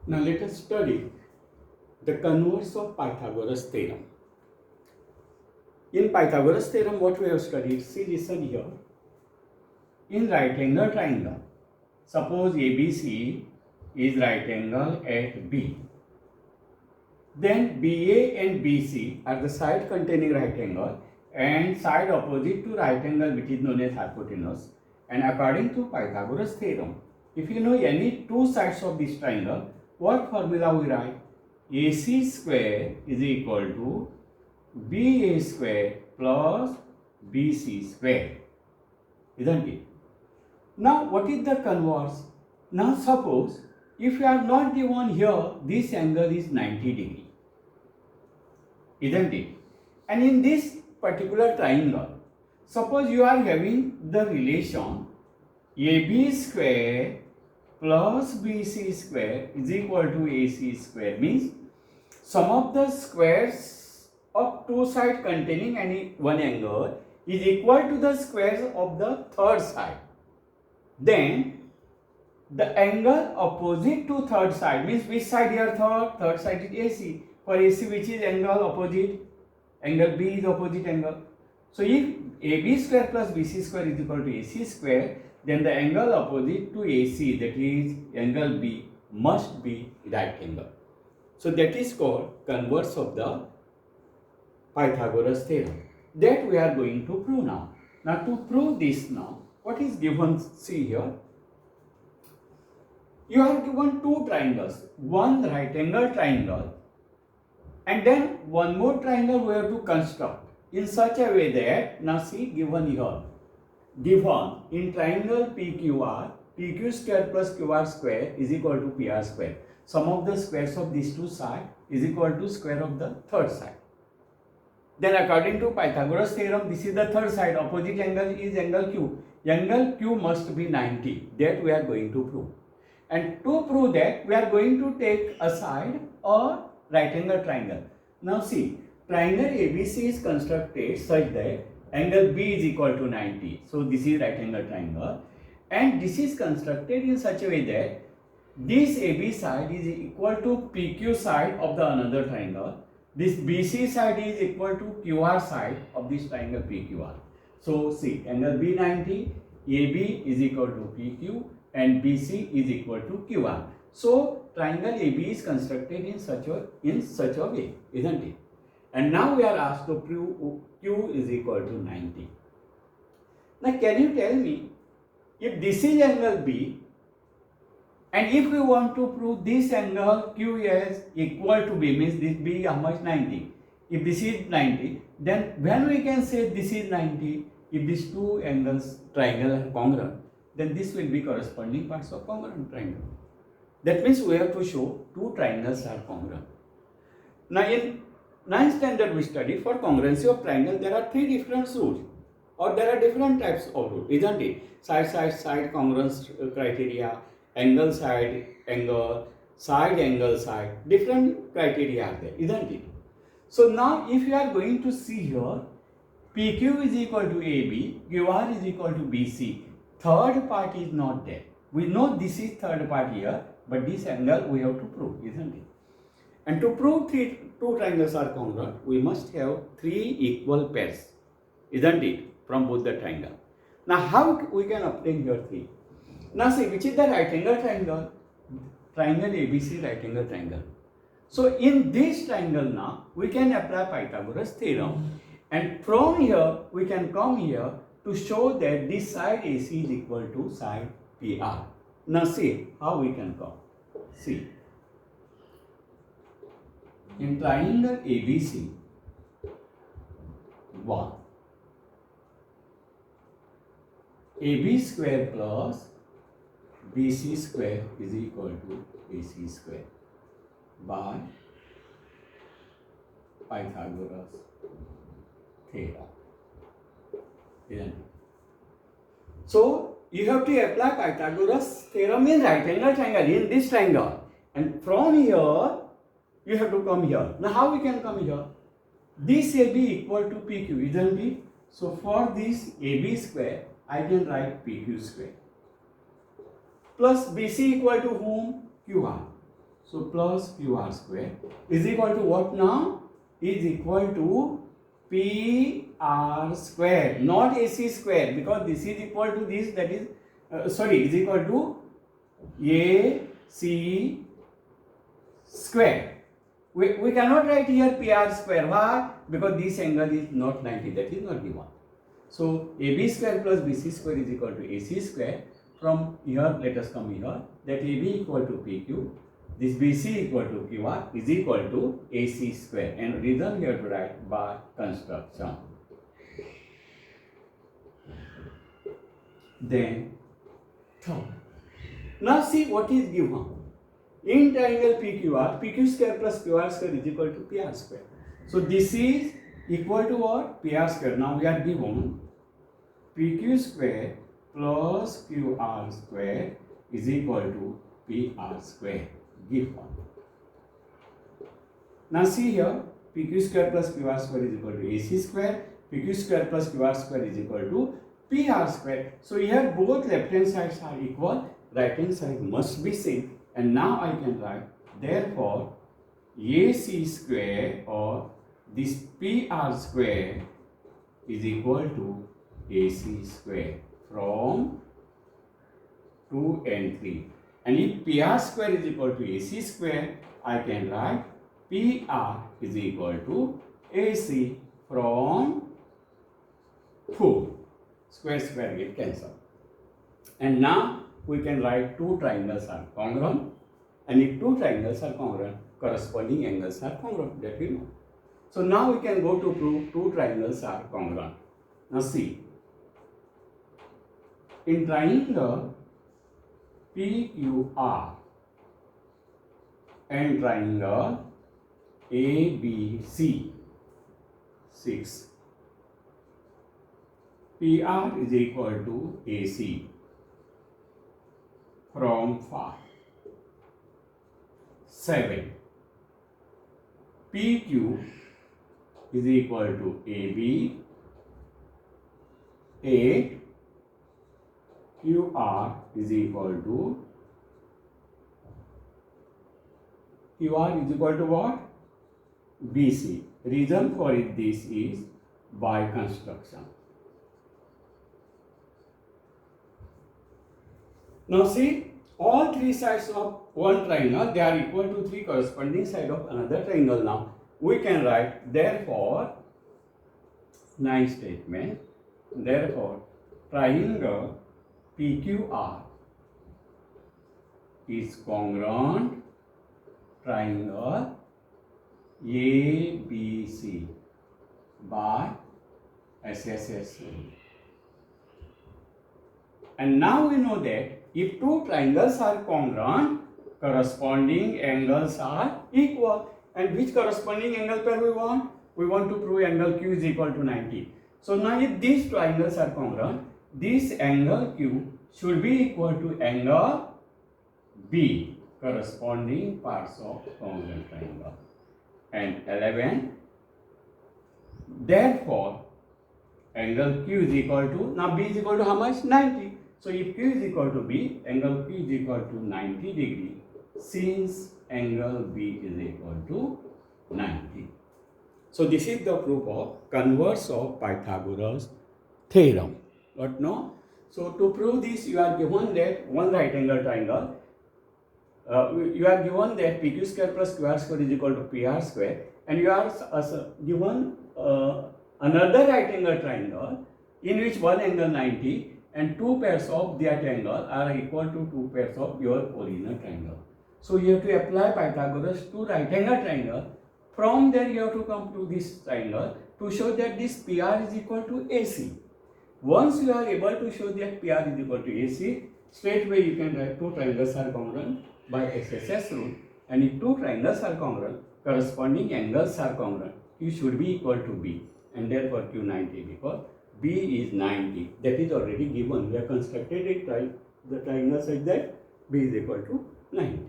Now let us study the converse of Pythagoras theorem. In Pythagoras theorem, what we have studied, see, listen here. In right angle triangle, suppose ABC is right angle at B. Then BA and BC are the side containing right angle and side opposite to right angle, which is known as hypotenuse. And according to Pythagoras theorem, if you know any two sides of this triangle, what formula we write? AC square is equal to BA square plus BC square, isn't it? Now what is the converse? Now suppose if you are not given here, this angle is 90 degree, isn't it? And in this particular triangle, suppose you are having the relation AB square plus BC square is equal to AC square, means sum of the squares of two sides containing any one angle is equal to the squares of the third side. Then the angle opposite to third side means which side here? Third side is AC. For AC, which is angle opposite? Angle B is opposite angle. So if AB square plus BC square is equal to AC square, then the angle opposite to AC, that is angle B, must be right angle. So that is called converse of the Pythagoras theorem. That we are going to prove now. Now to prove this now, what is given? See here. You are given two triangles, one right angle triangle, and then one more triangle we have to construct in such a way that, now see, given here, given in triangle PQR, PQ square plus QR square is equal to PR square. Sum of the squares of these two sides is equal to square of the third side. Then according to Pythagoras theorem, this is the third side, opposite angle is angle Q. Angle Q must be 90, that we are going to prove. And to prove that, we are going to take a side or right angle triangle. Now see, triangle ABC is constructed such that angle B is equal to 90. So this is right angle triangle. And this is constructed in such a way that this AB side is equal to PQ side of the another triangle. This BC side is equal to QR side of this triangle PQR. So see, angle B 90, AB is equal to PQ and BC is equal to QR. So triangle AB is constructed in such a way, isn't it? And now we are asked to prove Q is equal to 90. Now can you tell me, if this is angle B, and if we want to prove this angle Q is equal to B, means this B how much? 90. If this is 90, then when we can say this is 90, if these two angles triangle are congruent, then this will be corresponding parts of congruent triangle. That means we have to show two triangles are congruent. Now in 9th standard we study for congruency of triangle, there are three different rules, or there are different types of rules, isn't it? Side congruence criteria, angle side angle, side angle side, different criteria are there, isn't it? So now if you are going to see here, PQ is equal to AB, QR is equal to BC, third part is not there. We know this is third part here, but this angle we have to prove, isn't it? And to prove two triangles are congruent, we must have three equal pairs, isn't it, from both the triangle. Now how we can obtain here three? Now see, which is the right angle triangle? Triangle ABC right angle triangle. So in this triangle now, we can apply Pythagoras theorem, and from here we can come here to show that this side AC is equal to side PR. Now see how we can come. See, in triangle ABC, 1, AB square plus BC square is equal to AC square by Pythagoras theorem. Isn't it? So you have to apply Pythagoras theorem in right angle triangle, in this triangle, and from here you have to come here. Now how we can come here? This AB equal to PQ, isn't it? So for this AB square, I can write PQ square plus BC equal to whom? QR. So plus QR square is equal to what now? Is equal to PR square, not AC square, because this is equal to this, that is, is equal to AC square. We cannot write here PR square. Why? Because this angle is not 90, that is not given. So AB square plus BC square is equal to AC square. From here, let us come here, that AB equal to PQ, this BC equal to QR is equal to AC square, and reason here to write by construction. Then third. Now see what is given. In triangle PQR, PQ square plus QR square is equal to PR square. So this is equal to what? PR square. Now we are given PQ square plus QR square is equal to PR square. Given. Now see here, PQ square plus QR square is equal to AC square. PQ square plus QR square is equal to PR square. So here both left hand sides are equal, right hand side must be same. And now I can write, therefore, AC square or this PR square is equal to AC square from 2 and 3. And if PR square is equal to AC square, I can write PR is equal to AC from 4. Square get cancelled. And now we can write two triangles are congruent. And if two triangles are congruent, corresponding angles are congruent, that we know. So now we can go to prove two triangles are congruent. Now see, in triangle PQR and triangle ABC 6, PR is equal to AC from 5. 7. PQ is equal to AB 8. QR is equal to what? BC. Reason for it this is by construction. Now see, all three sides of one triangle, they are equal to three corresponding sides of another triangle. Now we can write, therefore, ninth statement, therefore triangle PQR is congruent triangle ABC by SSS rule. And now we know that if two triangles are congruent, corresponding angles are equal. And which corresponding angle pair we want? We want to prove angle Q is equal to 90. So now if these triangles are congruent, this angle Q should be equal to angle B, corresponding parts of congruent triangle. And 11, therefore, angle Q is equal to, now B is equal to how much? 90. So if Q is equal to B, angle Q is equal to 90 degree, since angle B is equal to 90. So this is the proof of converse of Pythagoras theorem. But no? So to prove this, you are given that one right angle triangle, you are given that PQ square plus QR square is equal to PR square, and you are given another right angle triangle in which one angle 90 and two pairs of that angle are equal to two pairs of your original triangle. So you have to apply Pythagoras to right angle triangle. From there you have to come to this triangle to show that this PR is equal to AC. Once you are able to show that PR is equal to AC, straightway you can write two triangles are congruent by SSS rule. And if two triangles are congruent, corresponding angles are congruent, Q should be equal to B, and therefore Q 90, because B is 90. That is already given. We have constructed the triangle such that B is equal to 90.